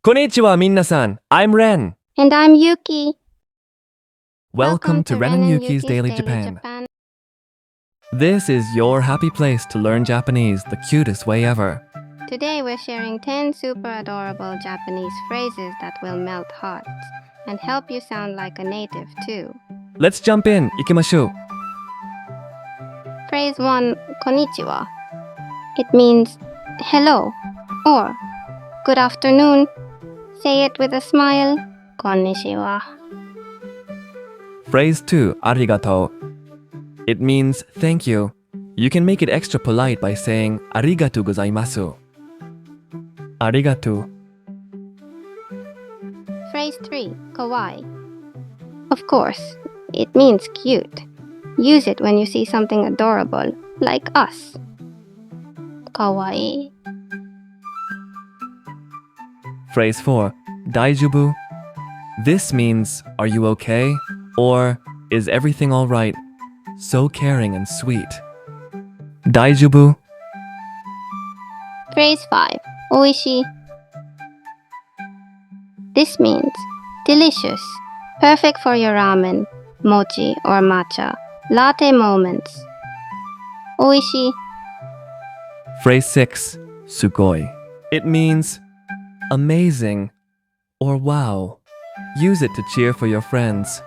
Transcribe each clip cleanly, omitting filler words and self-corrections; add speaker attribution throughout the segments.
Speaker 1: Konnichiwa, minna-san. I'm Ren.
Speaker 2: And I'm Yuki.
Speaker 1: Welcome to Ren and Yuki's Daily Japan. This is your happy place to learn Japanese the cutest way ever.
Speaker 2: Today we're sharing 10 super adorable Japanese phrases that will melt hearts and help you sound like a native too.
Speaker 1: Let's jump in. Ikimashou.
Speaker 2: Phrase 1, konnichiwa. It means hello or good afternoon. Say it with a smile. Konnichiwa.
Speaker 1: Phrase 2, arigatou. It means thank you. You can make it extra polite by saying arigatou gozaimasu. Arigatou.
Speaker 2: Phrase 3, kawaii. Of course, it means cute. Use it when you see something adorable, like us. Kawaii.
Speaker 1: Phrase 4, daijoubu. This means are you okay? Or is everything alright? So caring and sweet. Daijoubu.
Speaker 2: Phrase 5, oishii. This means delicious, perfect for your ramen, mochi, or matcha, latte moments. Oishii.
Speaker 1: Phrase 6, sugoi. It means amazing or wow. Use it to cheer for your friends.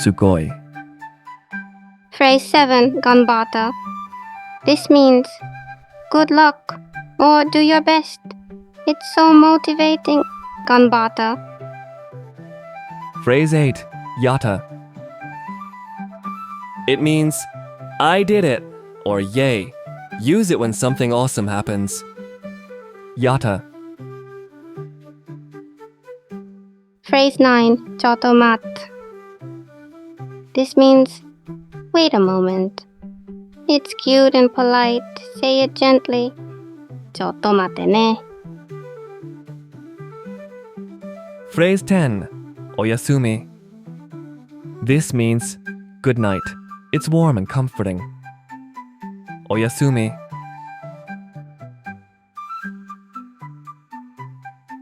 Speaker 1: Sugoi.
Speaker 2: Phrase 7, ganbata. This means good luck or do your best. It's so motivating. Ganbata.
Speaker 1: Phrase 8, yata. It means I did it or yay. Use it when something awesome happens. Yata.
Speaker 2: Phrase 9, chotomat. This means wait a moment. It's cute and polite. Say it gently. Chotomate ne.
Speaker 1: Phrase 10, oyasumi. This means good night. It's warm and comforting. Oyasumi.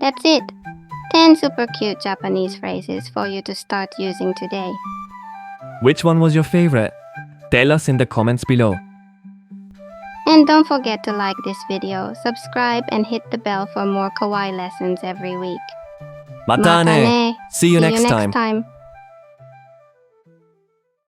Speaker 2: That's it. 10 super cute Japanese phrases for you to start using today.
Speaker 1: Which one was your favorite? Tell us in the comments below.
Speaker 2: And don't forget to like this video, subscribe, and hit the bell for more kawaii lessons every week.
Speaker 1: Mata ne. See you next time.